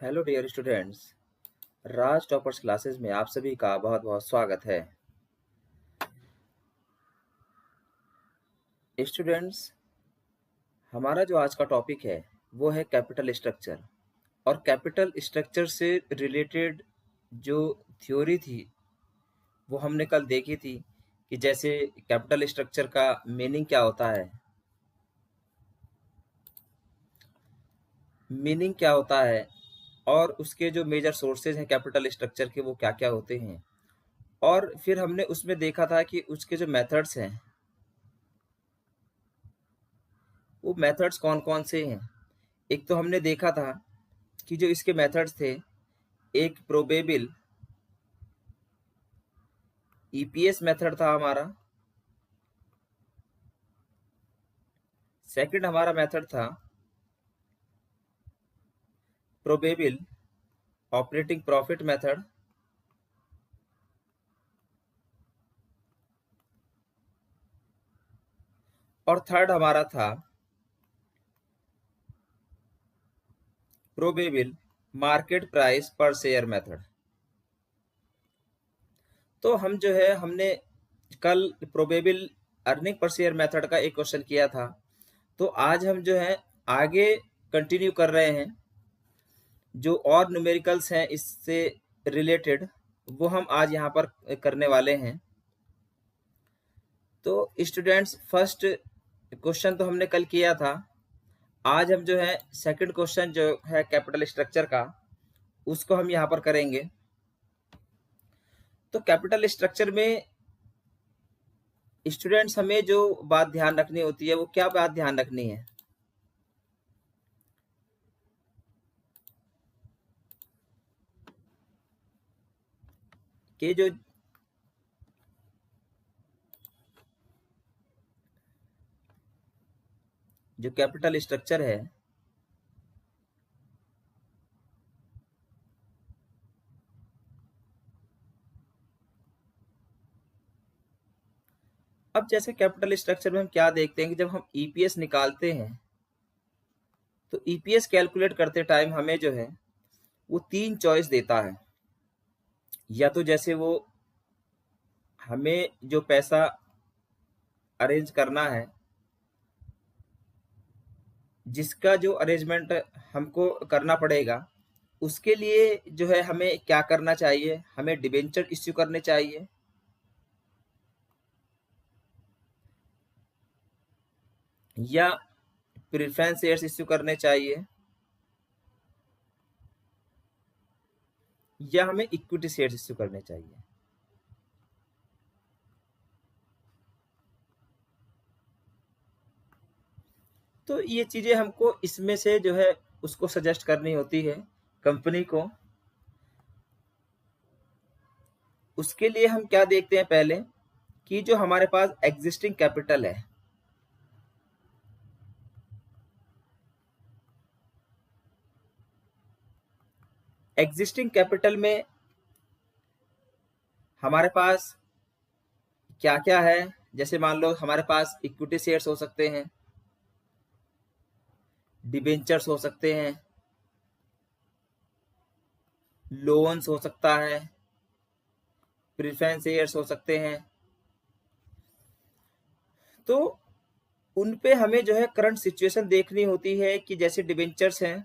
Hello dear students. Raj toppers classes में आप सभी का बहुत बहुत स्वागत है। स्टूडेंट्स, हमारा जो आज का टॉपिक है वो है कैपिटल स्ट्रक्चर। और कैपिटल स्ट्रक्चर से रिलेटेड जो थ्योरी थी वो हमने कल देखी थी कि जैसे कैपिटल स्ट्रक्चर का मीनिंग क्या होता है, और उसके जो मेजर सोर्सेज हैं कैपिटल स्ट्रक्चर के वो क्या क्या होते हैं। और फिर हमने उसमें देखा था कि उसके जो मेथड्स हैं वो मेथड्स कौन कौन से हैं। एक तो हमने देखा था कि जो इसके मेथड्स थे, एक प्रोबेबल ईपीएस मेथड था हमारा। सेकंड हमारा मेथड था प्रोबेबल ऑपरेटिंग प्रॉफिट मेथड। और थर्ड हमारा था प्रोबेबल मार्केट प्राइस पर शेयर मेथड। तो हम जो है हमने कल probable earning per share method का एक क्वेश्चन किया था। तो आज हम जो है आगे कंटिन्यू कर रहे हैं, जो और न्यूमेरिकल्स हैं इससे रिलेटेड वो हम आज यहाँ पर करने वाले हैं। तो स्टूडेंट्स, फर्स्ट क्वेश्चन तो हमने कल किया था। आज हम जो है सेकंड क्वेश्चन जो है कैपिटल स्ट्रक्चर का उसको हम यहाँ पर करेंगे। तो कैपिटल स्ट्रक्चर में स्टूडेंट्स हमें जो बात ध्यान रखनी होती है वो क्या बात ध्यान रखनी है कि जो कैपिटल स्ट्रक्चर है अब जैसे कैपिटल स्ट्रक्चर में हम क्या देखते हैं कि जब हम ईपीएस निकालते हैं तो ईपीएस कैलकुलेट करते टाइम हमें जो है वो तीन चॉइस देता है। या तो जैसे वो हमें जो पैसा अरेंज करना है, जिसका जो अरेंजमेंट हमको करना पड़ेगा, उसके लिए जो है हमें क्या करना चाहिए, हमें डिबेंचर इश्यू करने चाहिए या प्रेफरेंस शेयर्स इश्यू करने चाहिए या हमें इक्विटी शेयर्स इश्यू करने चाहिए। तो ये चीजें हमको इसमें से जो है उसको सजेस्ट करनी होती है कंपनी को। उसके लिए हम क्या देखते हैं पहले कि जो हमारे पास एग्जिस्टिंग कैपिटल है, एग्जिस्टिंग कैपिटल में हमारे पास क्या क्या है। जैसे मान लो हमारे पास इक्विटी शेयर्स हो सकते हैं, डिबेंचर्स हो सकते हैं, लोन्स हो सकता है, प्रेफरेंस शेयर्स हो सकते हैं। तो उन पे हमें जो है करंट सिचुएशन देखनी होती है कि जैसे डिबेंचर्स हैं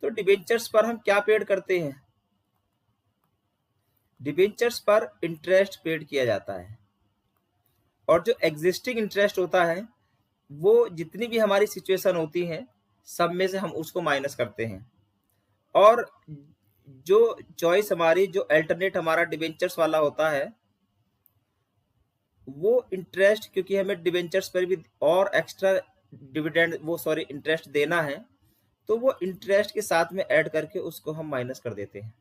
तो डिबेंचर्स पर हम क्या पेड करते हैं, डिबेंचर्स पर इंटरेस्ट पेड किया जाता है। और जो एग्जिस्टिंग इंटरेस्ट होता है वो जितनी भी हमारी सिचुएशन होती है सब में से हम उसको माइनस करते हैं। और जो चॉइस हमारी जो अल्टरनेट हमारा डिबेंचर्स वाला होता है वो इंटरेस्ट, क्योंकि हमें डिबेंचर्स पर भी और एक्स्ट्रा डिविडेंड इंटरेस्ट देना है, तो वो इंटरेस्ट के साथ में ऐड करके उसको हम माइनस कर देते हैं।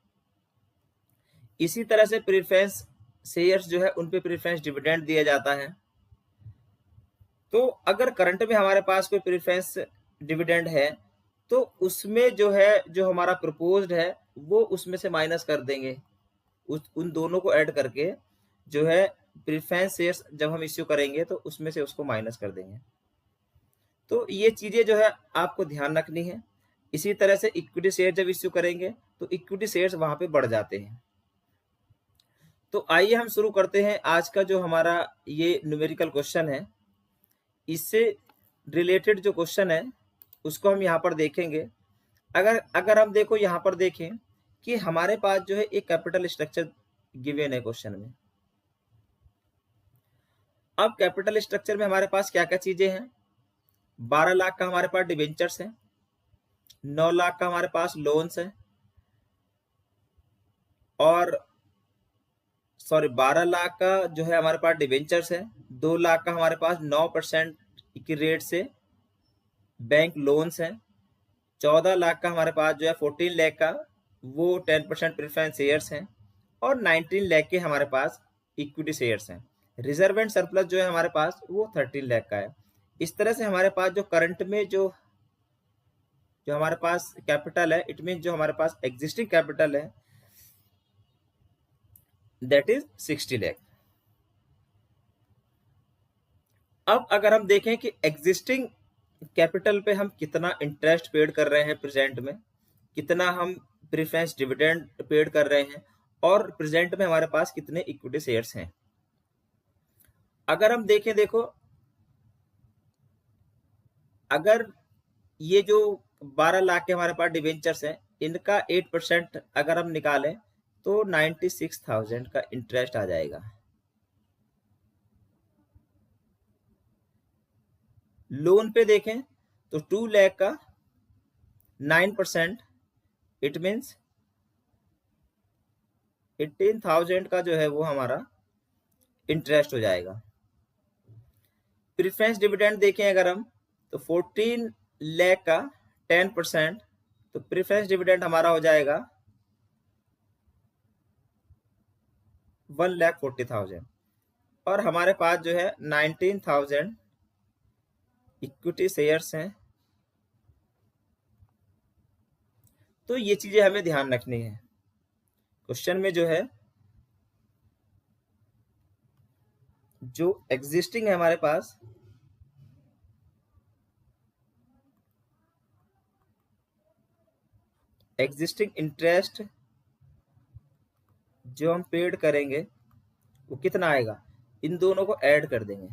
इसी तरह से प्रेफरेंस शेयर्स जो है उन पे प्रेफरेंस डिविडेंड दिया जाता है। तो अगर करंट में हमारे पास कोई प्रेफरेंस डिविडेंड है तो उसमें जो है जो हमारा प्रपोज्ड है वो उसमें से माइनस कर देंगे, उन दोनों को ऐड करके जो है प्रेफरेंस शेयर्स जब हम इश्यू करेंगे तो उसमें से उसको माइनस कर देंगे। तो ये चीजें जो है आपको ध्यान रखनी है। इसी तरह से इक्विटी शेयर जब इश्यू करेंगे तो इक्विटी शेयर्स वहां पे बढ़ जाते हैं। तो आइए हम शुरू करते हैं आज का जो हमारा ये न्यूमेरिकल क्वेश्चन है। इससे रिलेटेड जो क्वेश्चन है उसको हम यहाँ पर देखेंगे। अगर अगर हम देखो यहाँ पर देखें कि हमारे पास जो है एक कैपिटल स्ट्रक्चर गिवन है क्वेश्चन में। अब कैपिटल स्ट्रक्चर में हमारे पास क्या क्या चीजें हैं। 12 लाख का हमारे पास डिबेंचर्स है, 9 लाख का हमारे पास लोन्स है, और 12 लाख का जो है हमारे पास डिबेंचर्स है, 2 लाख का हमारे पास 9% की रेट से बैंक लोन्स है, 14 लाख का हमारे पास जो है 14 लाख का वो 10% प्रेफरेंस शेयर्स हैं, और 19 लाख के हमारे पास इक्विटी शेयर्स हैं। रिजर्व एंड सरप्लस जो है हमारे पास वो 13 लाख का है। इस तरह से हमारे पास जो करंट में जो हमारे पास कैपिटल है, इट मीन जो हमारे पास एग्जिस्टिंग कैपिटल है दैट इज 60 लाख। अब अगर हम देखें कि एग्जिस्टिंग कैपिटल पे हम कितना इंटरेस्ट पेड कर रहे हैं प्रेजेंट में, कितना हम प्रेफरेंस डिविडेंड पेड कर रहे हैं, और प्रेजेंट में हमारे पास कितने इक्विटी शेयर्स हैं। अगर हम देखें, देखो अगर ये जो 12 लाख के हमारे पास डिवेंचर्स हैं, इनका 8% अगर हम निकालें तो 96,000 का इंटरेस्ट आ जाएगा। लोन पे देखें तो 2 लाख का 9%, इट मीन्स 18,000 का जो है वो हमारा इंटरेस्ट हो जाएगा। प्रेफरेंस डिविडेंड देखें अगर हम तो 14 लाख का 10%, तो प्रेफरेंस डिविडेंड हमारा हो जाएगा 1,40,000, और हमारे पास जो है 19,000 इक्विटी शेयर्स हैं। तो ये चीजें हमें ध्यान रखनी है। क्वेश्चन में जो है जो एग्जिस्टिंग है हमारे पास, एग्जिस्टिंग इंटरेस्ट जो हम पेड करेंगे वो कितना आएगा, इन दोनों को ऐड कर देंगे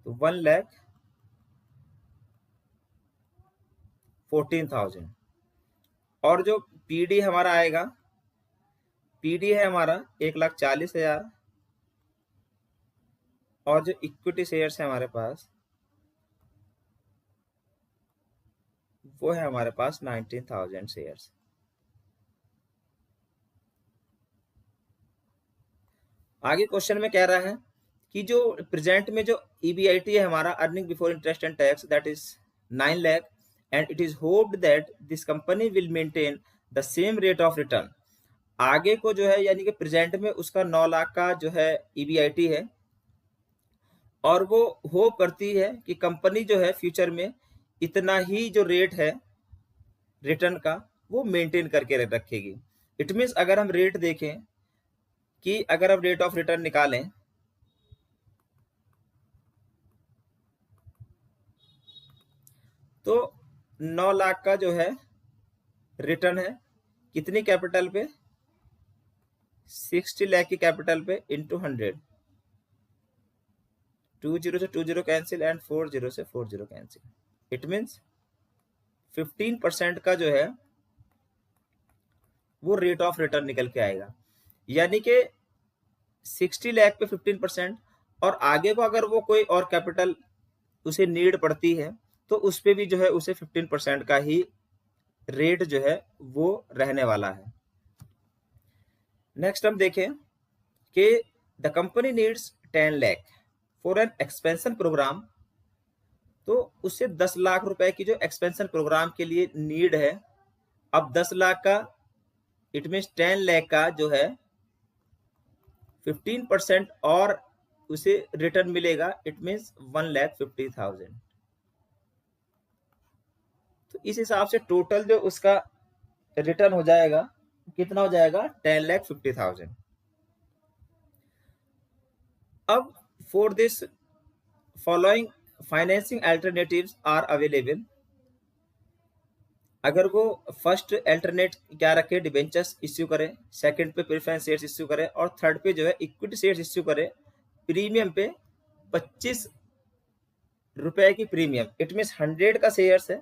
तो 1,14,000, और जो पीडी हमारा आएगा, पीडी है हमारा 1,40,000, और जो इक्विटी शेयर्स है हमारे पास वो है हमारे पास 19,000 शेयर्स। आगे क्वेश्चन में कह रहा है कि जो प्रेजेंट में जो ईबीआईटी है हमारा, earning before interest and tax, that is 9 lakh, and it is hoped that this company will maintain the same rate of return. आगे को जो है यानी कि प्रेजेंट में उसका 9 लाख का जो है ईबीआईटी है, और वो होप करती है कि कंपनी जो है फ्यूचर में इतना ही जो रेट है रिटर्न का वो मेंटेन करके रखेगी। इट मीन्स अगर हम रेट देखें कि अगर हम रेट ऑफ रिटर्न निकालें तो 9 लाख का जो है रिटर्न है कितनी कैपिटल पे, 60 लाख की कैपिटल पे इंटू 100, 20 से 20 कैंसिल एंड 40 से 40 कैंसिल, इट मीन्स 15% का जो है वो रेट ऑफ रिटर्न निकल के आएगा। यानी कि 60 लाख पे 15%, और आगे को अगर वो कोई और कैपिटल उसे नीड पड़ती है तो उस पे भी जो है उसे 15% का ही रेट जो है वो रहने वाला है। नेक्स्ट हम देखें कि the company needs 10 lakh for an expansion program, तो उससे 10 लाख रुपए की जो एक्सपेंशन प्रोग्राम के लिए नीड है। अब 10 लाख का इट मीन्स 10 लाख का जो है 15% और उसे रिटर्न मिलेगा, इट मीन्स 1,50,000। तो इस हिसाब से टोटल जो उसका रिटर्न हो जाएगा कितना हो जाएगा, 10,50,000। अब for this following financing alternatives are available. अगर वो फर्स्ट अल्टरनेट क्या रखे, डिबेंचर्स इश्यू करे, सेकंड पे प्रेफरेंस शेयर्स इश्यू करे, और थर्ड पे जो है इक्विटी शेयर्स इश्यू करे, प्रीमियम पे 25 रुपए की प्रीमियम, इट मीन 100 का शेयर्स है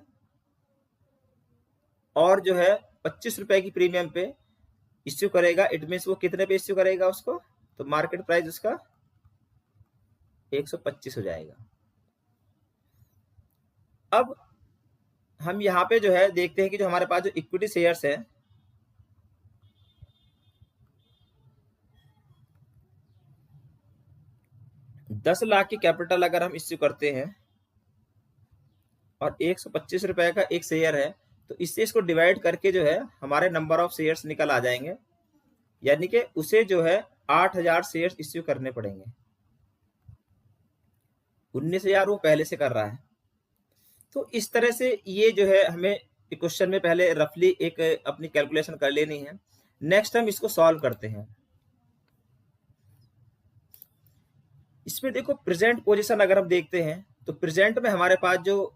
और जो है 25 रुपए की प्रीमियम पे इश्यू करेगा, इट मीन वो कितने पे इश्यू करेगा उसको, तो मार्केट प्राइस उसका 125 हो जाएगा। अब हम यहाँ पे जो है देखते हैं कि जो हमारे पास जो इक्विटी शेयर्स है, ₹10 लाख की कैपिटल अगर हम इश्यू करते हैं और 125 रुपए का एक शेयर है, तो इससे इसको डिवाइड करके जो है हमारे नंबर ऑफ शेयर्स निकल आ जाएंगे, यानी कि उसे जो है 8,000 शेयर्स इश्यू करने पड़ेंगे। 19,000 वो पहले से कर रहा है। तो इस तरह से ये जो है हमें क्वेश्चन में पहले रफली एक अपनी कैलकुलेशन कर लेनी है। नेक्स्ट हम इसको सॉल्व करते हैं। इसमें देखो प्रेजेंट पोजीशन अगर हम देखते हैं तो प्रेजेंट में हमारे पास जो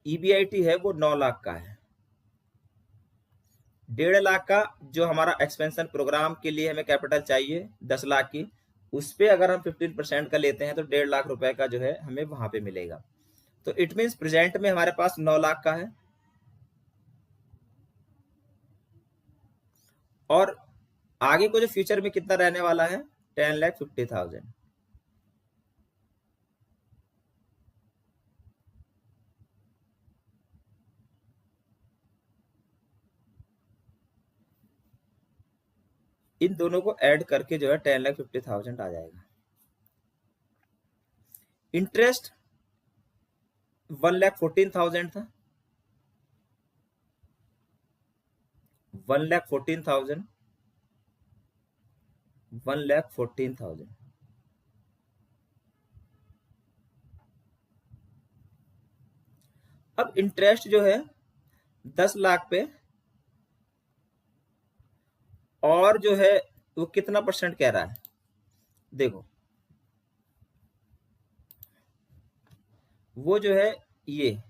ईबीआईटी है वो 9 लाख का है। 1.5 लाख का जो हमारा एक्सपेंशन प्रोग्राम के लिए हमें कैपिटल चाहिए 10 लाख की, उस पे अगर हम 15% का लेते हैं तो 1.5 लाख रुपए का जो है हमें वहां पे मिलेगा। तो इट मीन्स प्रेजेंट में हमारे पास 9 लाख का है और आगे को जो फ्यूचर में कितना रहने वाला है, 10,50,000। इन दोनों को ऐड करके जो है 10,50,000 आ जाएगा। इंटरेस्ट 1,14,000 था, 1,14,000, 1,14,000। अब इंटरेस्ट जो है 10 लाख पे और जो है वो कितना परसेंट कह रहा है, देखो वो जो है ये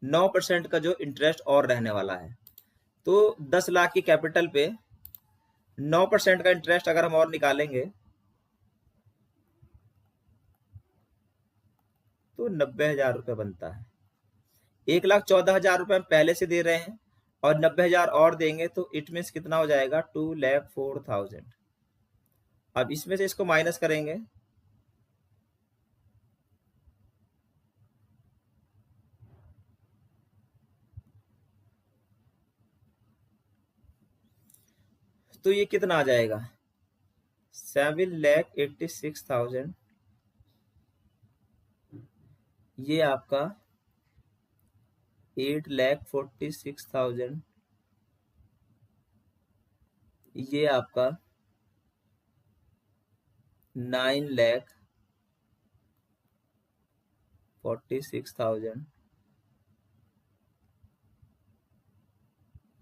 9% का जो इंटरेस्ट और रहने वाला है। तो 10 लाख की कैपिटल पे 9% का इंटरेस्ट अगर हम और निकालेंगे तो 90,000 रुपये बनता है। 1,14,000 रुपये हम पहले से दे रहे हैं और 90,000 और देंगे तो इट मीन्स कितना हो जाएगा, 2,04,000। अब इसमें से इसको माइनस करेंगे तो ये कितना आ जाएगा, 7,86,000। ये आपका 8,46,000। ये आपका 9,46,000,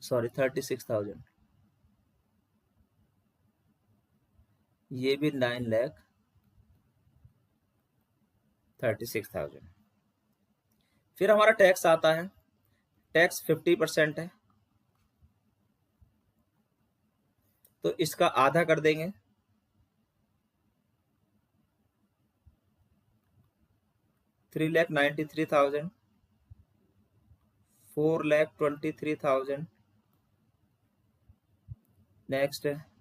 सॉरी 36,000। ये भी 9,36,000। फिर हमारा टैक्स आता है, टैक्स 50% है तो इसका आधा कर देंगे, 3,93,000, 4,23,000। नेक्स्ट है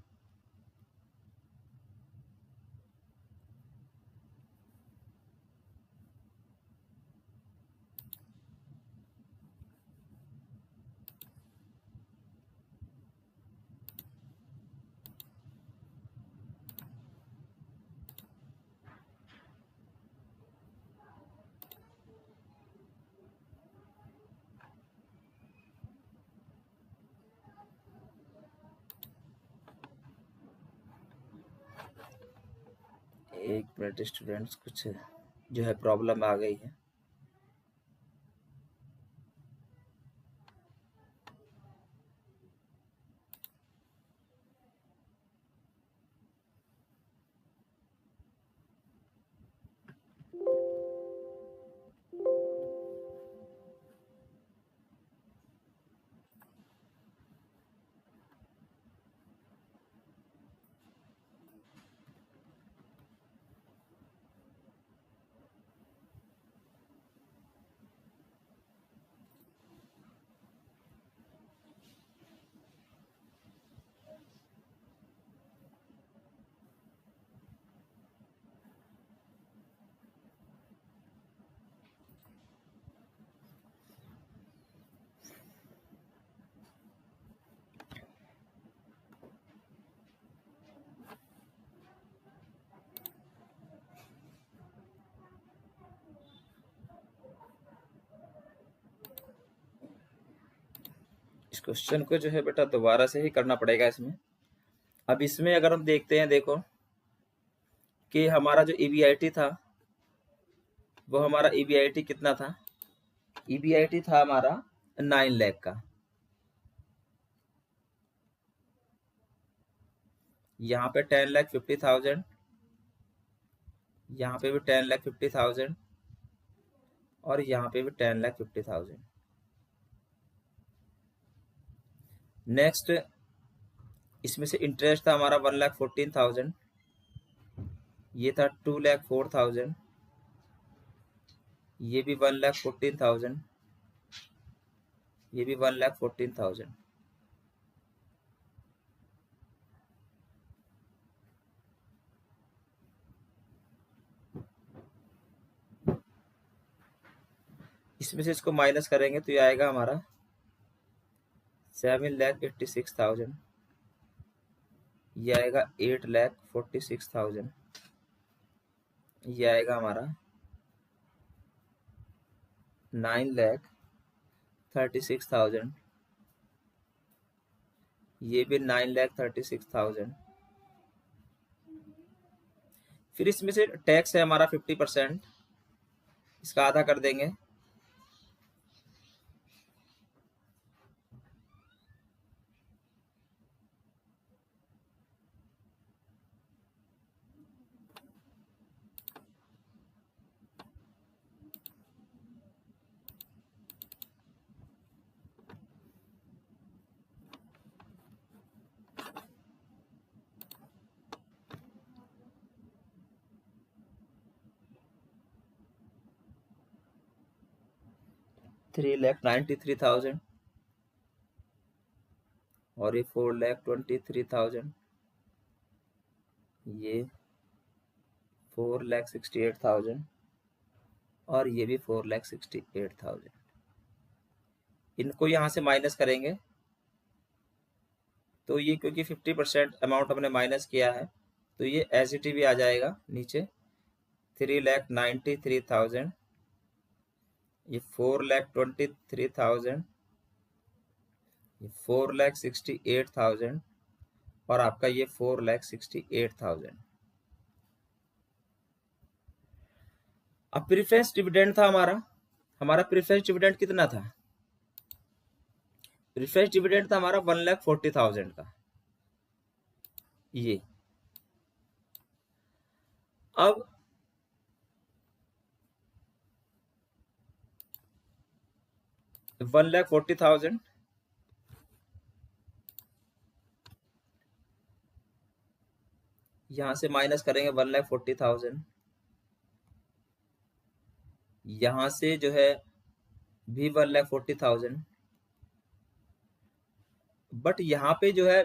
एक मिनट स्टूडेंट्स, कुछ जो है प्रॉब्लम आ गई है। इस क्वेश्चन को जो है बेटा दोबारा से ही करना पड़ेगा इसमें। अब इसमें अगर हम देखते हैं, देखो कि हमारा जो EBIT था वो हमारा EBIT कितना था, EBIT था हमारा 9 लाख का। यहाँ पे 10,50,000, यहाँ पे भी 10,50,000 और यहाँ पे भी 10,50,000। नेक्स्ट इसमें से इंटरेस्ट था हमारा 1,14,000, ये था 2,04,000, ये भी 1,14,000, ये भी 1,14,000। इसमें से इसको माइनस करेंगे तो ये आएगा हमारा 7,86,000, ये आएगा 8,46,000, ये आएगा हमारा 9,36,000, ये भी 9,36,000। फिर इसमें से टैक्स है हमारा 50%, इसका आधा कर देंगे, $3,93,000 और ये 4,23,000, ये 4,68,000 और ये भी 4,68,000। इनको यहाँ से माइनस करेंगे तो ये क्योंकि 50% अमाउंट हमने माइनस किया है तो ये एज इट भी आ जाएगा नीचे। 3,93,000, ये 4,23,000, ये 4,68,000 और आपका ये 4,68,000। अब प्रीफरेंस डिविडेंड था हमारा प्रीफरेंस डिविडेंड कितना था, प्रीफरेंस डिविडेंड था हमारा 1,40,000 का। ये अब $1,40,000 यहां से माइनस करेंगे, 1,40,000 यहां से जो है भी 1,40,000, बट यहाँ पे जो है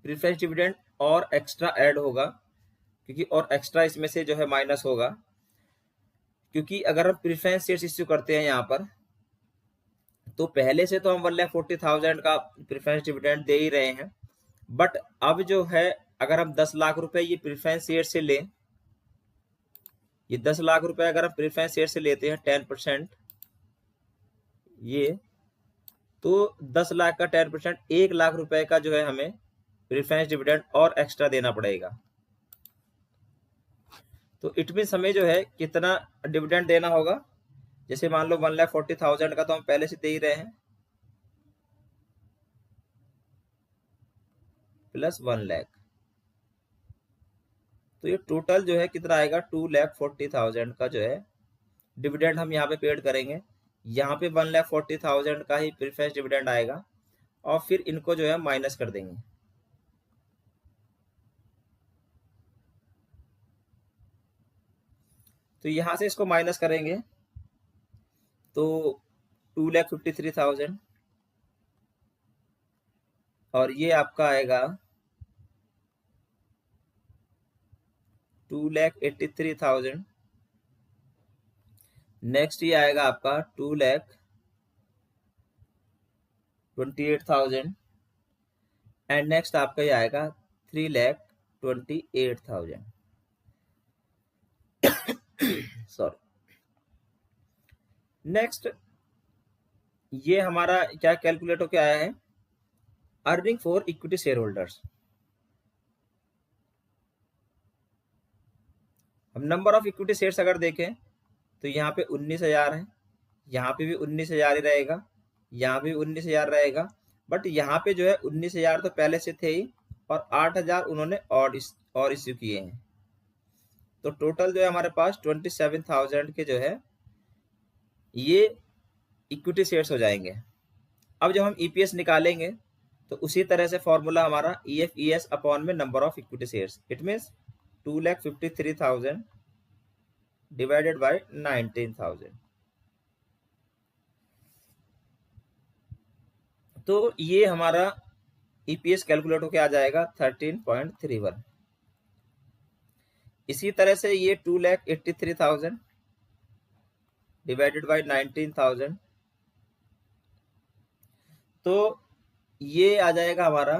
प्रीफरेंस डिविडेंड और एक्स्ट्रा ऐड होगा क्योंकि और एक्स्ट्रा इसमें से जो है माइनस होगा, क्योंकि अगर हम प्रीफरेंस शेयर्स इश्यू करते हैं यहाँ पर तो पहले से तो हम 1,40,000 का प्रीफरेंस डिविडेंड दे ही रहे हैं, बट अब जो है अगर हम 10 लाख रुपए ये प्रीफरेंस शेयर से लें, ये 10 लाख रुपए अगर हम प्रीफरेंस शेयर से लेते हैं 10%, ये तो 10 लाख का 10% 1 लाख रुपए का जो है हमें प्रीफरेंस डिविडेंड और एक्स्ट्रा देना पड़ेगा। तो इट मीन्स हमें जो है कितना डिविडेंड देना होगा, जैसे मान लो 1,40,000 का तो हम पहले से दे ही रहे हैं प्लस 1 लाख, तो ये टोटल जो है कितना आएगा 2,40,000 का जो है डिविडेंड हम यहाँ पे पेड करेंगे। यहाँ पे 1,40,000 का ही प्रीफरेंस डिविडेंड आएगा और फिर इनको जो है माइनस कर देंगे। तो यहां से इसको माइनस करेंगे तो 2,53,000 और ये आपका आएगा 2,83,000। नेक्स्ट ये आएगा आपका 2,28,000 एंड नेक्स्ट आपका ये आएगा 3,28,000। सॉरी, नेक्स्ट ये हमारा क्या कैलकुलेट होके आया है earning for equity share holders. हम नंबर ऑफ इक्विटी शेयर्स अगर देखें तो यहाँ पे 19,000 है, यहाँ पे भी 19,000 ही रहेगा, यहाँ पे भी 19,000 रहेगा, बट यहाँ पे जो है 19,000 तो पहले से थे ही और 8,000 उन्होंने और इश्यू किए हैं। तो टोटल जो है हमारे पास 27,000 के जो है ये इक्विटी शेयर्स हो जाएंगे। अब जब हम ईपीएस निकालेंगे तो उसी तरह से फॉर्मूला हमारा ईएफईएस अपॉन में number of equity shares, it means 2,53,000 divided by 19,000। तो ये हमारा ईपीएस कैलकुलेट होके आ जाएगा 13.31। इसी तरह से ये 2,83,000 डिवाइडेड बाय 19,000, तो ये आ जाएगा हमारा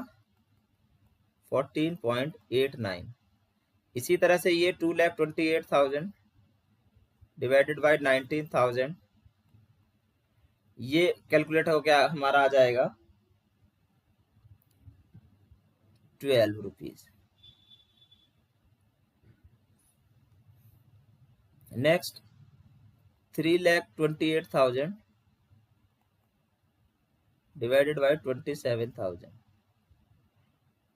14.89। इसी तरह से ये 2,28,000 डिवाइडेड बाय 19,000, ये कैलकुलेट हो गया हमारा आ जाएगा 12 रुपीज। नेक्स्ट 3,28,000 डिवाइडेड बाय 27,000,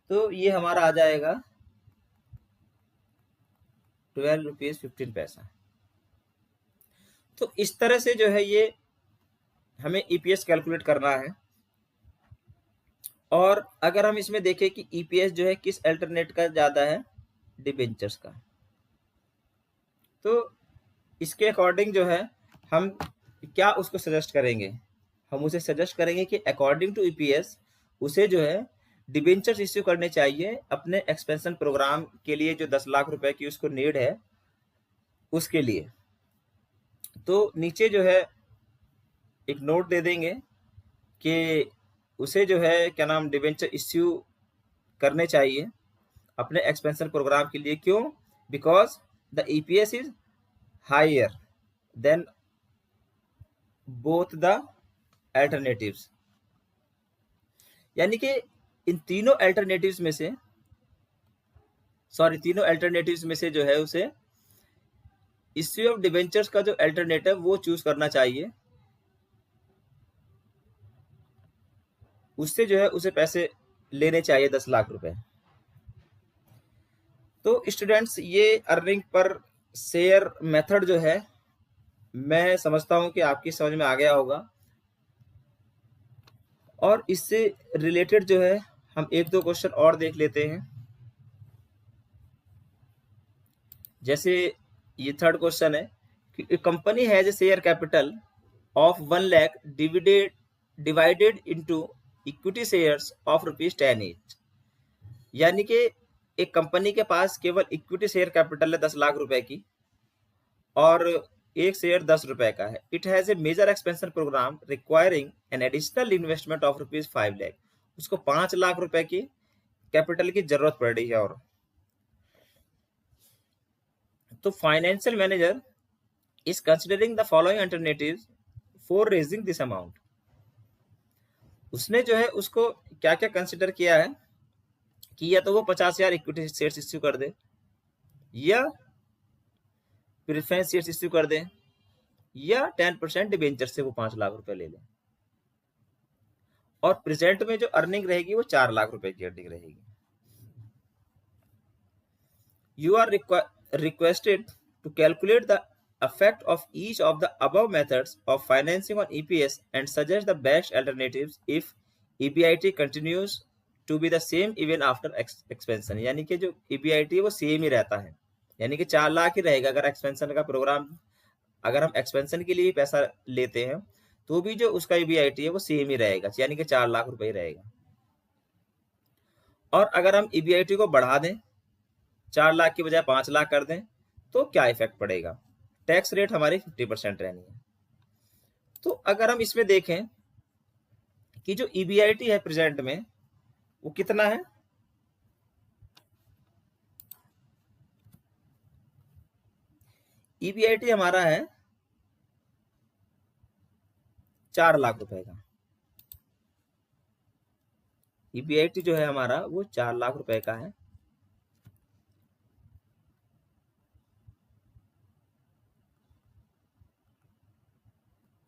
तो ये हमारा आ जाएगा 12 रुपीज 15 पैसा। तो इस तरह से जो है ये हमें ईपीएस कैलकुलेट करना है। और अगर हम इसमें देखें कि ईपीएस जो है किस अल्टरनेट का ज्यादा है, डिबेंचर्स का, तो इसके अकॉर्डिंग जो है हम क्या उसको सजेस्ट करेंगे, हम उसे सजेस्ट करेंगे कि अकॉर्डिंग टू ईपीएस उसे जो है डिबेंचर्स इश्यू करने चाहिए अपने एक्सपेंशन प्रोग्राम के लिए, जो 10 लाख रुपए की उसको नीड है उसके लिए। तो नीचे जो है एक नोट दे देंगे कि उसे जो है क्या नाम डिबेंचर इश्यू करने चाहिए अपने एक्सपेंशन प्रोग्राम के लिए। क्यों? Because the EPS is higher than both the alternatives, यानी कि इन तीनों अल्टरनेटिव्स में से जो है उसे इश्यू ऑफ डिबेंचर्स का जो अल्टरनेटिव वो चूज करना चाहिए, उससे जो है उसे पैसे लेने चाहिए 10 लाख रुपए। तो स्टूडेंट्स ये अर्निंग पर शेयर मेथड जो है मैं समझता हूं कि आपकी समझ में आ गया होगा। और इससे रिलेटेड जो है हम एक दो क्वेश्चन और देख लेते हैं। जैसे ये थर्ड क्वेश्चन है कि company has a share capital of 1 lakh divided into equity shares of ₹10 each, यानी कि एक कंपनी के पास केवल इक्विटी शेयर कैपिटल है 10 लाख रुपए की और एक शेयर 10 रुपए का है। It has a major expansion program requiring an additional investment of ₹5 lakh, उसको 5 लाख रुपए की कैपिटल की जरूरत पड़ रही है। और तो financial manager is considering the following alternatives for raising this amount. उसने जो है उसको क्या क्या कंसिडर किया है कि या तो वो 50,000 इक्विटी शेयर्स इश्यू कर दे, या प्रेफरेंस शेयर्स इश्यू कर दे, या 10% डिबेंचर से वो 5 लाख रुपए ले ले। और प्रेजेंट में जो अर्निंग रहेगी वो 4 लाख रुपए की अर्निंग रहेगी। You are requested to calculate the effect of each of the above methods of financing on EPS and suggest the best alternatives if EBIT continues to be the same even after expansion। यानी कि जो EBIT है वो same ही रहता है, यानी कि 4 लाख ही रहेगा। अगर एक्सपेंशन का प्रोग्राम, अगर हम एक्सपेंशन के लिए पैसा लेते हैं तो भी जो उसका EBIT है वो सेम ही रहेगा, यानी कि 4 लाख रुपए ही रहेगा। और अगर हम EBIT को बढ़ा दें, 4 लाख की बजाय 5 लाख कर दें, तो क्या इफेक्ट पड़ेगा? टैक्स रेट हमारी 50% रहनी है। तो अगर हम इसमें देखें कि जो EBIT है प्रेजेंट में वो कितना है, EBIT हमारा है 4 लाख रुपए का। EBIT जो है हमारा वो 4 लाख रुपए का है।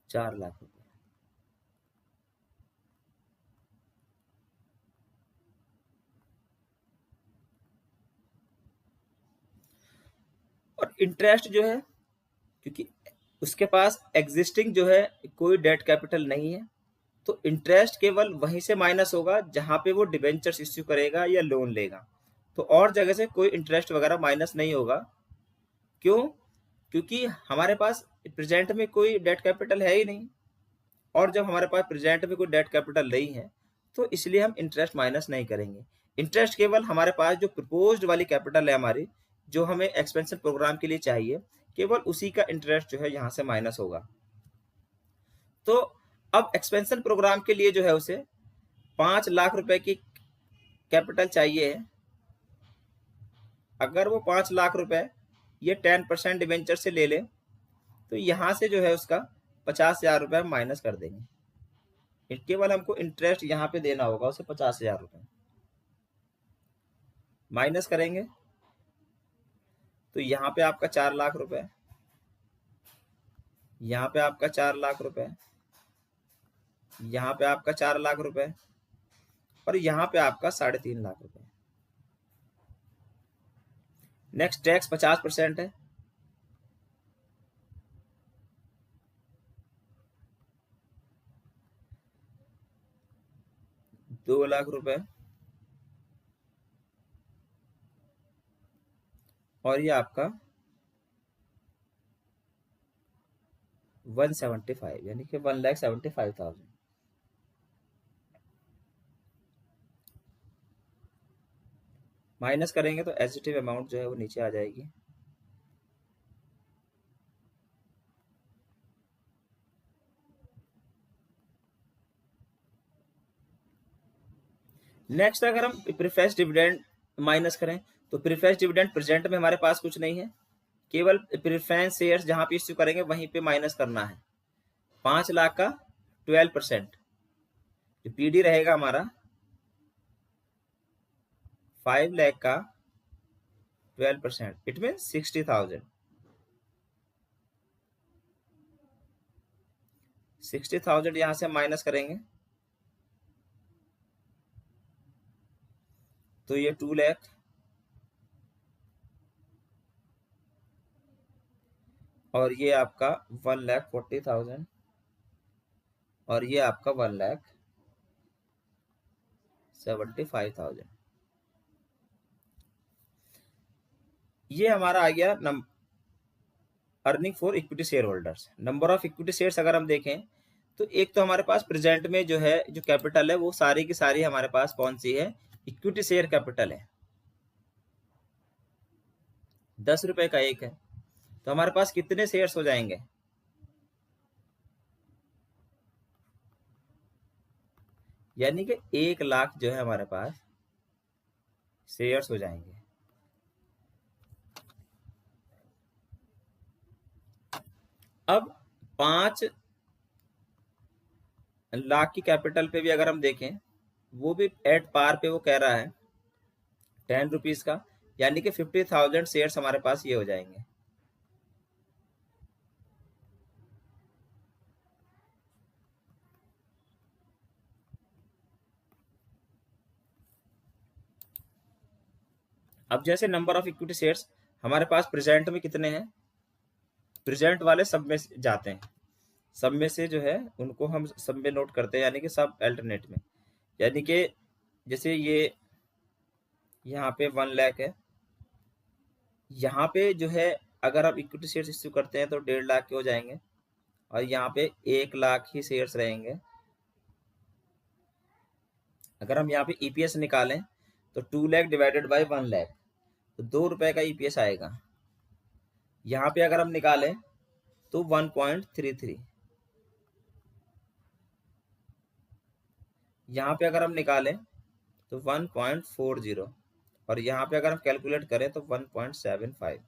चार लाख रुपए। और इंटरेस्ट जो है, क्योंकि उसके पास एग्जिस्टिंग जो है कोई डेट कैपिटल नहीं है, तो इंटरेस्ट केवल वहीं से माइनस होगा जहां पे वो डिबेंचर्स इश्यू करेगा या लोन लेगा। तो और जगह से कोई इंटरेस्ट वगैरह माइनस नहीं होगा। क्यों? क्योंकि हमारे पास प्रेजेंट में कोई डेट कैपिटल है ही नहीं, और जब हमारे पास प्रेजेंट में कोई डेट कैपिटल नहीं है तो इसलिए हम इंटरेस्ट माइनस नहीं करेंगे। इंटरेस्ट केवल हमारे पास जो प्रपोज्ड वाली कैपिटल है हमारी, जो हमें एक्सपेंशन प्रोग्राम के लिए चाहिए, केवल उसी का इंटरेस्ट जो है यहाँ से माइनस होगा। तो अब एक्सपेंशन प्रोग्राम के लिए जो है उसे 5 लाख रुपए की कैपिटल चाहिए है। अगर वो 5 लाख रुपए ये 10% डिवेंचर से ले ले, तो यहाँ से जो है उसका 50,000 रुपए माइनस कर देंगे। केवल हमको इंटरेस्ट यहाँ पे देना होगा उसे 50,000 रुपए माइनस करेंगे, तो यहाँ पे आपका 4 लाख रुपए, यहाँ पे आपका 4 लाख रुपए, यहाँ पे आपका 4 लाख रुपए, और यहाँ पे आपका 3.5 लाख रुपए। नेक्स्ट टैक्स 50% है, 2 लाख रुपए, और ये आपका 175 यानी कि 1,75,000। माइनस करेंगे तो एजिटिव अमाउंट जो है वो नीचे आ जाएगी। नेक्स्ट अगर हम प्रीफेस डिविडेंड माइनस करें, तो प्रीफेस डिविडेंड प्रेजेंट में हमारे पास कुछ नहीं है, केवल प्रेफरेंस शेयर्स जहां पे इश्यू करेंगे वहीं पे माइनस करना है। 5 लाख का 12%, जो पीडी रहेगा हमारा 5 लाख का 12%, इट मीन 60,000। 60,000 यहां से माइनस करेंगे तो ये 2 लाख, और ये आपका 1,40,000, और ये आपका 1,75,000। ये हमारा आ गया earning for equity share holders. Number of equity shares अगर हम देखें, तो एक तो हमारे पास प्रेजेंट में जो है जो कैपिटल है वो सारी की सारी हमारे पास कौन सी है, इक्विटी शेयर कैपिटल है, 10 रुपए का एक है। तो हमारे पास कितने शेयर्स हो जाएंगे, यानी कि 1 लाख जो है हमारे पास शेयर्स हो जाएंगे। अब 5 लाख की कैपिटल पे भी अगर हम देखें, वो भी एट पार पे वो कह रहा है 10 रुपीज का, यानी कि 50,000 शेयर्स हमारे पास ये हो जाएंगे। अब जैसे नंबर ऑफ इक्विटी शेयर्स हमारे पास प्रेजेंट में कितने हैं, प्रेजेंट वाले सब में जाते हैं, सब में से जो है उनको हम सब में नोट करते हैं, यानी कि सब अल्टरनेट में। यानी कि जैसे ये यहाँ पे 1 लाख है, यहाँ पे जो है अगर आप इक्विटी शेयर्स इश्यू करते हैं तो 1.5 लाख के हो जाएंगे, और यहाँ पे 1 लाख ही शेयर्स रहेंगे। अगर हम यहाँ पे ईपीएस निकालें तो 2 लाख डिवाइडेड बाई 1 लाख, तो 2 रुपए का ईपीएस आएगा। यहाँ पे अगर हम निकालें तो 1.33, यहाँ पे अगर हम निकालें तो 1.40, और यहाँ पे अगर हम कैलकुलेट करें तो 1.75।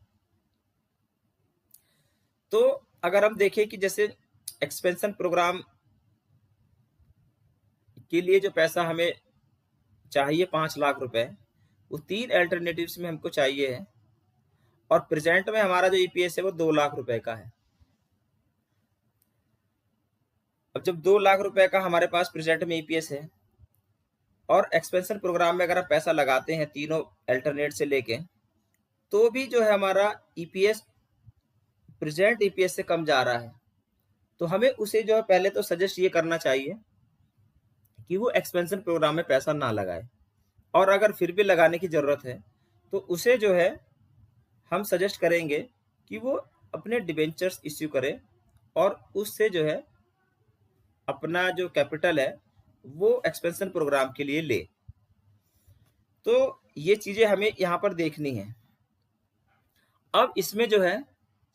तो अगर हम देखें कि जैसे एक्सपेंशन प्रोग्राम के लिए जो पैसा हमें चाहिए 5 लाख रुपए, वो 3 अल्टरनेटिव्स में हमको चाहिए है, और प्रेजेंट में हमारा जो ईपीएस है वो 2 लाख रुपए का है। अब जब 2 लाख रुपए का हमारे पास प्रेजेंट में ईपीएस है, और एक्सपेंशन प्रोग्राम में अगर आप पैसा लगाते हैं तीनों अल्टरनेट से लेके, तो भी जो है हमारा ईपीएस प्रेजेंट ईपीएस से कम जा रहा है, तो हमें उसे जो है पहले तो सजेस्ट ये करना चाहिए कि वो एक्सपेंशन प्रोग्राम में पैसा ना लगाए, और अगर फिर भी लगाने की ज़रूरत है तो उसे जो है हम सजेस्ट करेंगे कि वो अपने डिबेंचर्स इश्यू करे, और उससे जो है अपना जो कैपिटल है वो एक्सपेंशन प्रोग्राम के लिए ले। तो ये चीज़ें हमें यहाँ पर देखनी है। अब इसमें जो है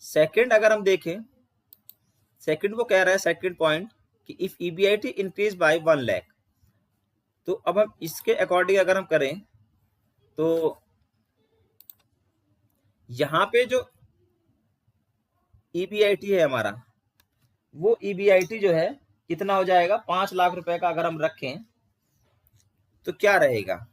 सेकंड अगर हम देखें, सेकंड वो कह रहा है सेकंड पॉइंट कि if EBIT increase by 1 lakh, तो अब हम इसके अकॉर्डिंग अगर हम करें तो यहाँ पे जो ईबीआईटी है हमारा, वो ईबीआईटी जो है कितना हो जाएगा, 5 लाख रुपए का अगर हम रखें तो क्या रहेगा।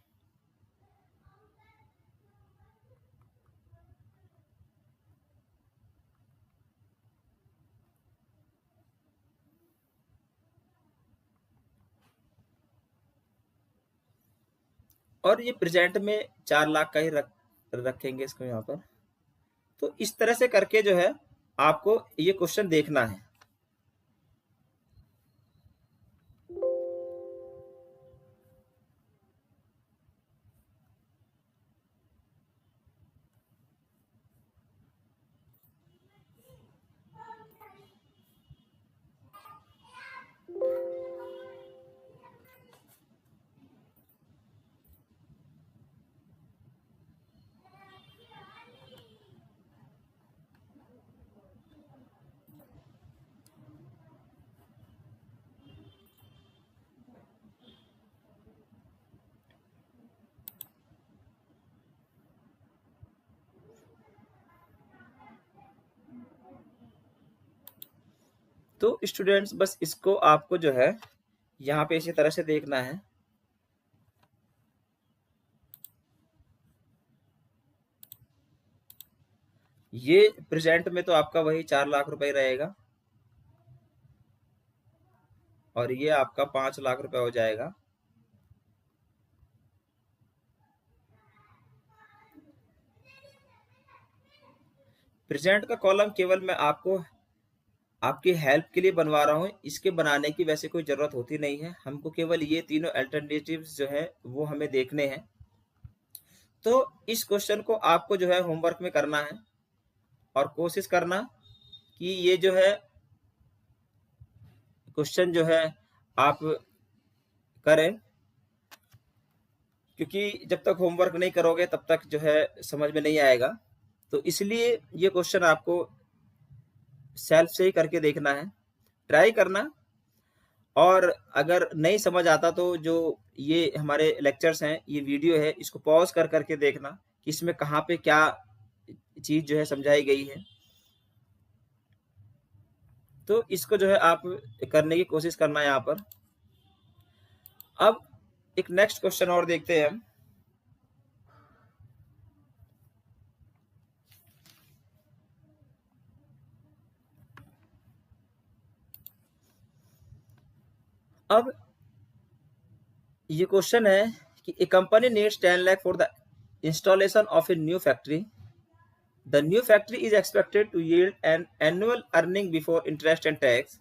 और ये प्रेजेंट में 4 लाख का ही रखेंगे इसको यहाँ पर। तो इस तरह से करके जो है आपको ये क्वेश्चन देखना है। तो स्टूडेंट्स बस इसको आपको जो है यहाँ पे इसी तरह से देखना है। ये प्रेजेंट में तो आपका वही 4 लाख रुपए रहेगा, और ये आपका 5 लाख रुपए हो जाएगा। प्रेजेंट का कॉलम केवल मैं आपको आपकी हेल्प के लिए बनवा रहा हूँ, इसके बनाने की वैसे कोई ज़रूरत होती नहीं है। हमको केवल ये तीनों अल्टरनेटिव्स जो है वो हमें देखने हैं। तो इस क्वेश्चन को आपको जो है होमवर्क में करना है, और कोशिश करना कि ये जो है क्वेश्चन जो है आप करें, क्योंकि जब तक होमवर्क नहीं करोगे तब तक जो है समझ में नहीं आएगा। तो इसलिए ये क्वेश्चन आपको सेल्फ से ही करके देखना है, ट्राई करना। और अगर नहीं समझ आता तो जो ये हमारे लेक्चर्स हैं, ये वीडियो है, इसको पॉज कर करके देखना कि इसमें कहाँ पे क्या चीज़ जो है समझाई गई है। तो इसको जो है आप करने की कोशिश करना है यहाँ पर। अब एक नेक्स्ट क्वेश्चन और देखते हैं हम। अब ये क्वेश्चन है कि a company needs 10 lakh for the installation of a new factory. The new factory is expected to yield an annual earning before interest and tax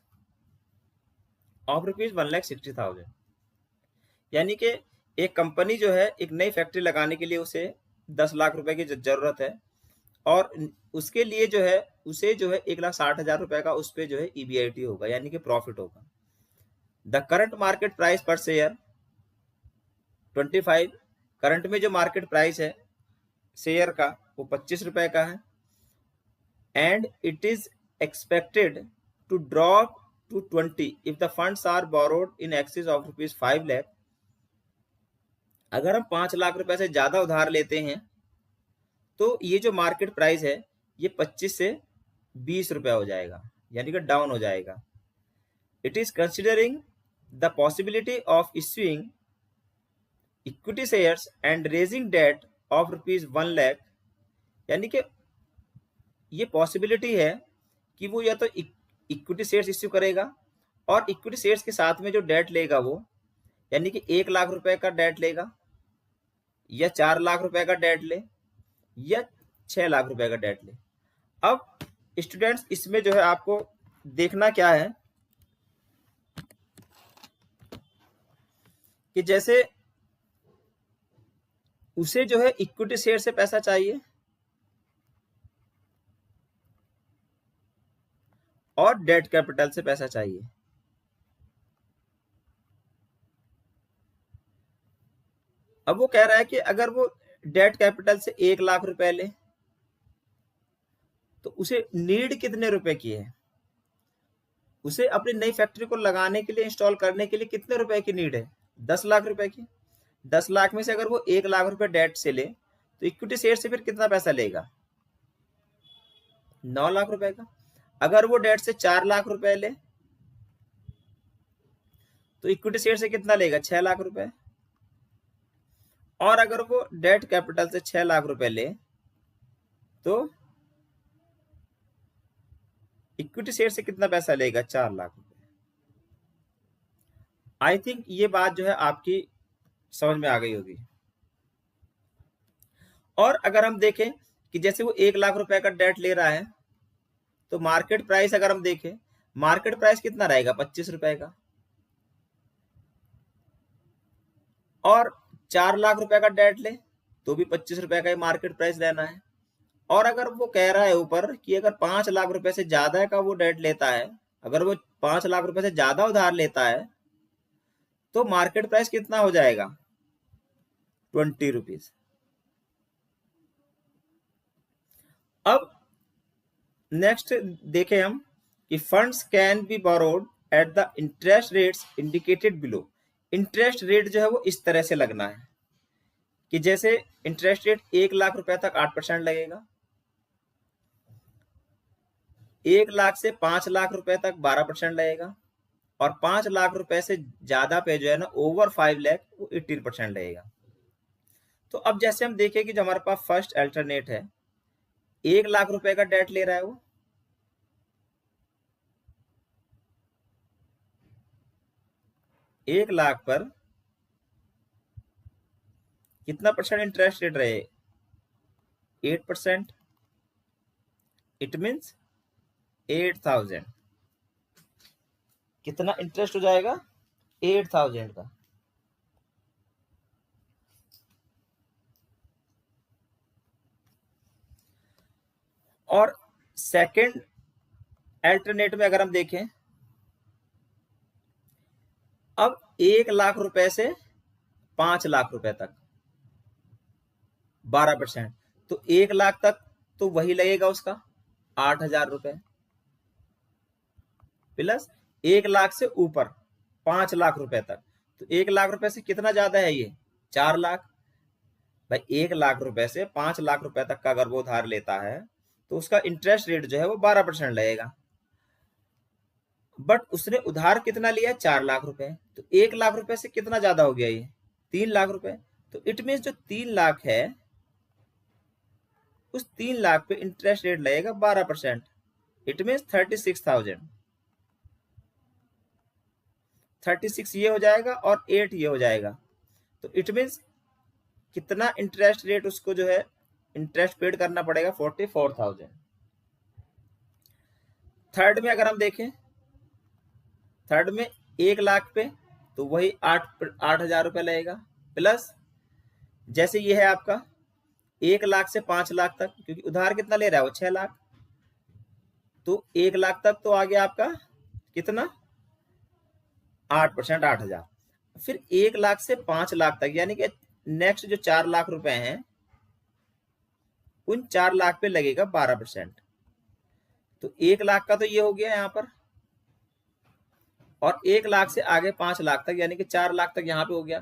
of rupees 1,60,000। यानी कि एक कंपनी जो है एक नई फैक्ट्री लगाने के लिए उसे 10 लाख रुपए की जरूरत है, और उसके लिए जो है उसे जो है 1,60,000 रुपए का उस पर जो है ईबीआईटी होगा, यानी कि प्रॉफिट होगा। द करंट मार्केट प्राइस पर शेयर 25। करंट में जो मार्केट प्राइस है शेयर का वो 25 रुपए का है, and it is expected to drop to 20 if the funds are borrowed in excess of rupees 5 lakh. अगर हम 5 लाख रुपए से ज्यादा उधार लेते हैं तो ये जो मार्केट प्राइस है ये 25 से 20 रुपया हो जाएगा, यानी कि डाउन हो जाएगा। It is considering the possibility of issuing equity shares and raising debt of ₹1 lakh, यानी कि ये पॉसिबिलिटी है कि वो या तो इक्विटी शेयर्स इश्यू करेगा और इक्विटी शेयर्स के साथ में जो डेट लेगा वो, यानी कि 1 लाख रुपए का डेट लेगा या 4 लाख रुपए का डेट ले या 6 लाख रुपए का डेट ले। अब स्टूडेंट्स इसमें जो है आपको देखना क्या है कि जैसे उसे जो है इक्विटी शेयर से पैसा चाहिए और डेट कैपिटल से पैसा चाहिए। अब वो कह रहा है कि अगर वो डेट कैपिटल से 1 लाख रुपए ले तो उसे नीड कितने रुपए की है, उसे अपनी नई फैक्ट्री को लगाने के लिए, इंस्टॉल करने के लिए कितने रुपए की नीड है? 10 लाख रुपए की। 10 लाख में से अगर वो 1 लाख रुपए डेट से ले तो इक्विटी शेयर से फिर कितना पैसा लेगा? 9 लाख रुपए का। अगर वो डेट से 4 लाख रुपए ले तो इक्विटी शेयर से कितना लेगा? 6 लाख रुपए। और अगर वो डेट कैपिटल से 6 लाख रुपए ले तो इक्विटी शेयर से कितना पैसा लेगा? 4 लाख रुपए। आई थिंक ये बात जो है आपकी समझ में आ गई होगी। और अगर हम देखें कि जैसे वो 1 लाख रुपए का डेट ले रहा है तो मार्केट प्राइस अगर हम देखें, मार्केट प्राइस कितना रहेगा? 25 रुपए का। और 4 लाख रुपए का डेट ले तो भी 25 रुपए का ही मार्केट प्राइस लेना है। और अगर वो कह रहा है ऊपर कि अगर 5 लाख रुपए से ज्यादा का वो डेट लेता है, अगर वो 5 लाख रुपए से ज्यादा उधार लेता है तो मार्केट प्राइस कितना हो जाएगा? 20 रुपीज। अब नेक्स्ट देखें हम कि funds can be borrowed at the interest rates indicated below. Interest rate जो है वो इस तरह से लगना है कि जैसे इंटरेस्ट रेट 1 लाख रुपए तक 8% लगेगा, 1 लाख से 5 लाख रुपए तक 12% लगेगा और 5 लाख रुपए से ज्यादा पे जो है ना ओवर 5 लाख वो 18% लगेगा। तो अब जैसे हम देखें कि जो हमारे पास फर्स्ट अल्टरनेट है, 1 लाख रुपए का डेट ले रहा है वो, एक लाख पर कितना परसेंट इंटरेस्ट रेट रहे? 8%। It means 8,000। कितना इंटरेस्ट हो जाएगा? 8,000 का। और सेकंड अल्टरनेट में अगर हम देखें, अब 1 लाख रुपए से 5 लाख रुपए तक 12%, तो 1 लाख तक तो वही लगेगा उसका 8,000 रुपए, प्लस 1 लाख से ऊपर 5 लाख रुपए तक, तो 1 लाख रुपए से कितना ज्यादा है ये? 4 लाख। भाई 1 लाख रुपए से 5 लाख रुपए तक का अगर वो उधार लेता है तो उसका इंटरेस्ट रेट जो है वो 12% लगेगा। बट उसने उधार कितना लिया? 4 लाख रुपए। तो 1 लाख रुपए से कितना ज्यादा हो गया ये? 3 लाख रुपए। तो इट मीन जो 3 लाख है उस 3 लाख पे इंटरेस्ट रेट लगेगा 12%। It mean 36,000। 36 ये हो जाएगा और 8 ये हो जाएगा। तो इट मीन्स कितना इंटरेस्ट रेट उसको जो है इंटरेस्ट पेड करना पड़ेगा? 44,000। थर्ड में अगर हम देखें, थर्ड में 1 लाख पे तो वही 8,000 रुपए लगेगा, प्लस जैसे ये है आपका 1 लाख से 5 लाख तक, क्योंकि उधार कितना ले रहा है वो? 6 लाख। तो 1 लाख तक तो आ गया आपका कितना? 8%, 8,000। फिर 1 लाख से 5 लाख तक, यानी कि नेक्स्ट जो 4 लाख रुपए हैं उन 4 लाख पे लगेगा 12%। तो 1 लाख का तो ये हो गया यहां पर, और 1 लाख से आगे 5 लाख तक यानी कि 4 लाख तक यहां पे हो गया,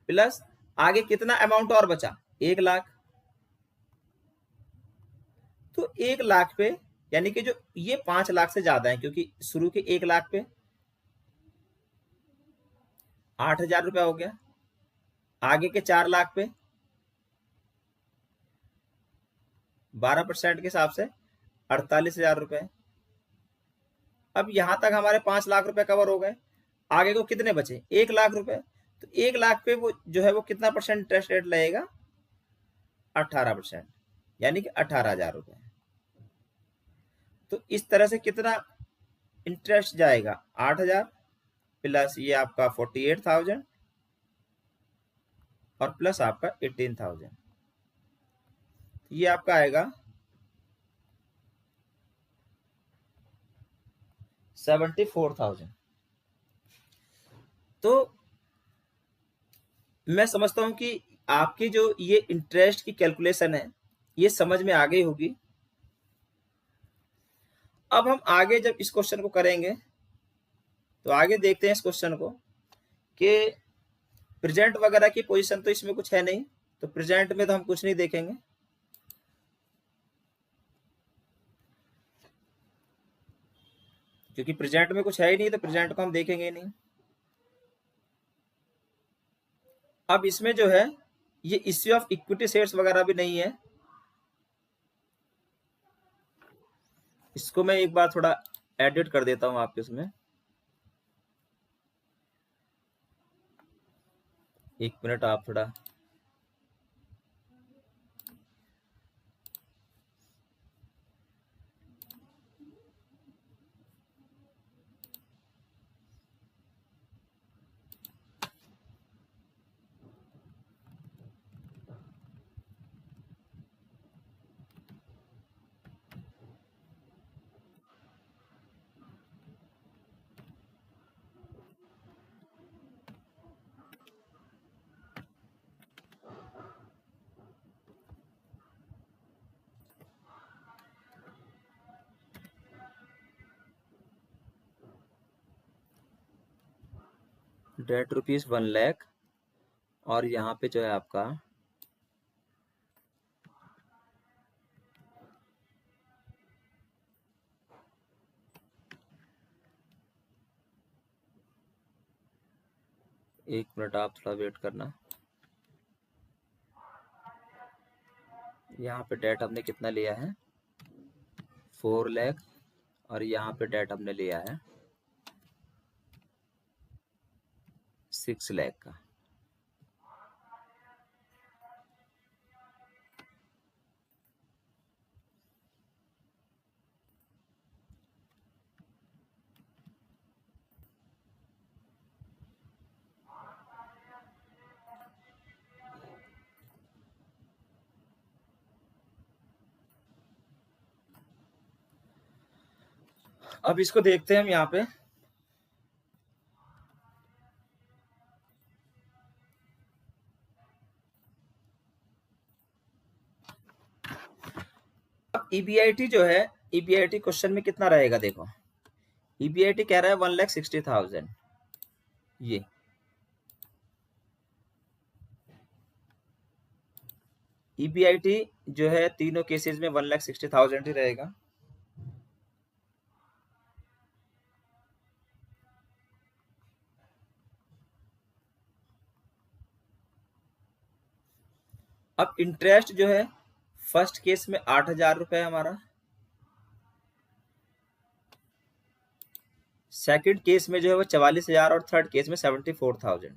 प्लस आगे कितना अमाउंट और बचा? 1 लाख। तो 1 लाख पे यानी कि जो ये 5 लाख से ज्यादा है, क्योंकि शुरू के 1 लाख पे 8,000 रुपया हो गया, आगे के 4 लाख पे 12% के हिसाब से 48,000 रुपए। अब यहां तक हमारे 5 लाख रुपए कवर हो गए। आगे को कितने बचे? 1 लाख रुपए। तो 1 लाख पे वो जो है वो कितना परसेंट इंटरेस्ट रेट लगेगा? 18%, यानी कि 18,000 रुपए। तो इस तरह से कितना इंटरेस्ट जाएगा? 8,000 प्लस ये आपका 48,000 और प्लस आपका 18,000, ये आपका आएगा 74,000। तो मैं समझता हूं कि आपकी जो ये इंटरेस्ट की कैलकुलेशन है ये समझ में आ गई होगी। अब हम आगे जब इस क्वेश्चन को करेंगे तो आगे देखते हैं इस क्वेश्चन को कि प्रेजेंट वगैरह की पोजीशन तो इसमें कुछ है नहीं, तो प्रेजेंट में तो हम कुछ नहीं देखेंगे। क्योंकि प्रेजेंट में कुछ है ही नहीं तो प्रेजेंट को हम देखेंगे ही नहीं। अब इसमें जो है ये इश्यू ऑफ इक्विटी शेयर्स वगैरह भी नहीं है। इसको मैं एक बार थोड़ा एडिट कर देता हूं आपके उसमें, 1 मिनट आप थोड़ा। डेट रुपीज 1 लाख और यहाँ पे जो है आपका एक मिनट आप थोड़ा वेट करना। यहाँ पे डेट हमने कितना लिया है? 4 लाख और यहाँ पे डेट हमने लिया है 6 लाख का। अब इसको देखते हैं हम यहाँ पे। अब ईबीआईटी जो है, ईबीआईटी क्वेश्चन में कितना रहेगा? देखो ईबीआईटी कह रहा है 1,60,000। ये ईबीआईटी जो है तीनों केसेस में 1,60,000 ही रहेगा। अब इंटरेस्ट जो है फर्स्ट केस में 8,000 रुपए हमारा, सेकंड केस में जो है वो 44,000 और थर्ड केस में 74,000।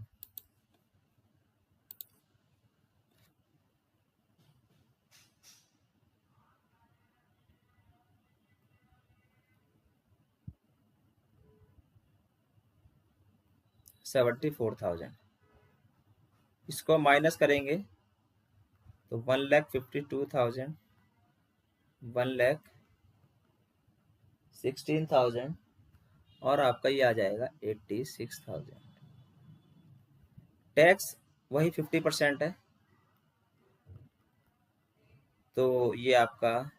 इसको माइनस करेंगे तो 1,52,000, 1,16,000 और आपका ये आ जाएगा 86,000। टैक्स वही 50% है, तो ये आपका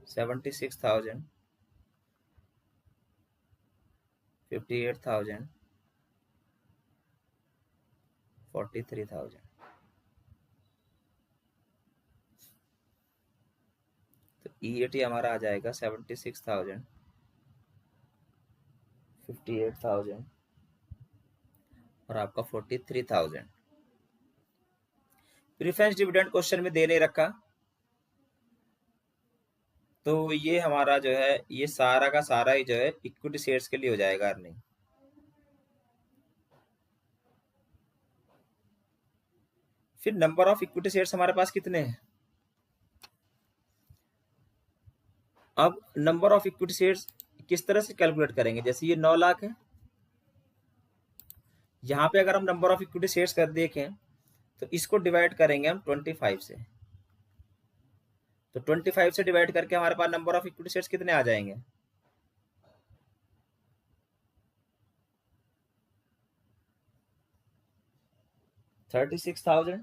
76,000, 58,000, 43,000। तो ईएटी हमारा आ जाएगा 76,000, 58,000 और आपका 43,000। प्रीफरेंस डिविडेंड क्वेश्चन में दे नहीं रखा, तो ये हमारा जो है ये सारा का सारा ही जो है इक्विटी शेयर्स के लिए हो जाएगा अर्निंग। फिर नंबर ऑफ इक्विटी शेयर्स हमारे पास कितने हैं? अब नंबर ऑफ इक्विटी शेयर्स किस तरह से कैलकुलेट करेंगे? जैसे ये 9 लाख है, यहाँ पे अगर हम नंबर ऑफ इक्विटी शेयर्स कर देखें तो इसको डिवाइड करेंगे हम 25 से। तो 25 से डिवाइड करके हमारे पास नंबर ऑफ इक्विटी शेयर्स कितने आ जाएंगे? 36,000।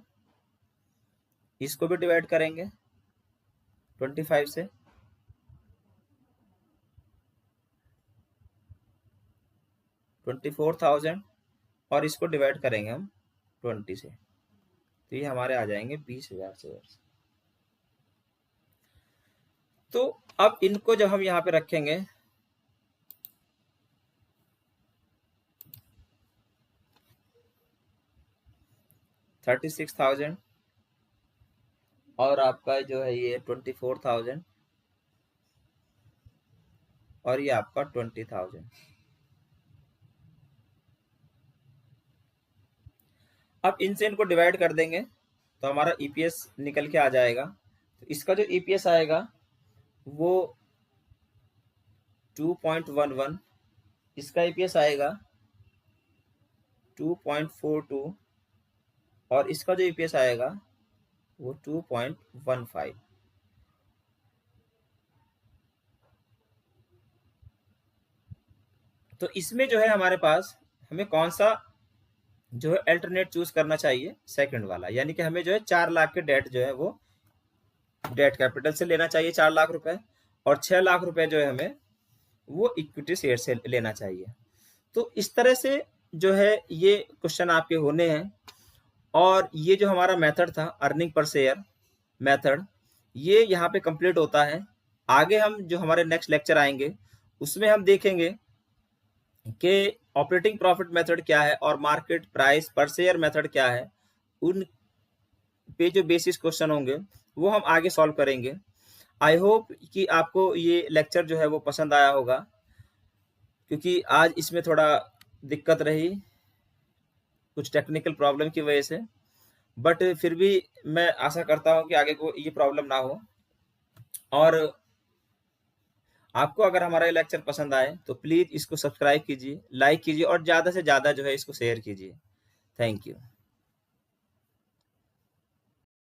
इसको भी डिवाइड करेंगे 25 से, 24,000, और इसको डिवाइड करेंगे हम 20 से, तो ये हमारे आ जाएंगे 20,000 शेयर्स। तो अब इनको जब हम यहाँ पे रखेंगे, $36,000 और आपका जो है ये 24,000 और ये आपका 20,000। अब इनसे इनको डिवाइड कर देंगे तो हमारा ईपीएस निकल के आ जाएगा। तो इसका जो ईपीएस आएगा वो 2.11, इसका ईपीएस आएगा 2.42 और इसका जो ईपीएस आएगा वो 2.15। तो इसमें जो है हमारे पास हमें कौन सा जो है अल्टरनेट चूज करना चाहिए? सेकंड वाला, यानी कि हमें जो है 4 लाख के डेट जो है वो डेट कैपिटल से लेना चाहिए 4 लाख रुपए, और 6 लाख रुपए जो है हमें वो इक्विटी शेयर से लेना चाहिए। तो इस तरह से जो है ये क्वेश्चन आपके होने हैं। और ये जो हमारा मेथड था अर्निंग पर शेयर मेथड, ये यहाँ पे कंप्लीट होता है। आगे हम जो हमारे नेक्स्ट लेक्चर आएंगे उसमें हम देखेंगे कि ऑपरेटिंग प्रॉफिट मेथड क्या है और मार्केट प्राइस पर शेयर मेथड क्या है। उन पे जो बेसिस क्वेश्चन होंगे वो हम आगे सॉल्व करेंगे। आई होप कि आपको ये लेक्चर जो है वो पसंद आया होगा, क्योंकि आज इसमें थोड़ा दिक्कत रही कुछ टेक्निकल प्रॉब्लम की वजह से, बट फिर भी मैं आशा करता हूँ कि आगे को ये प्रॉब्लम ना हो। और आपको अगर हमारा ये लेक्चर पसंद आए तो प्लीज़ इसको सब्सक्राइब कीजिए, लाइक कीजिए और ज़्यादा से ज़्यादा जो है इसको शेयर कीजिए। Thank you.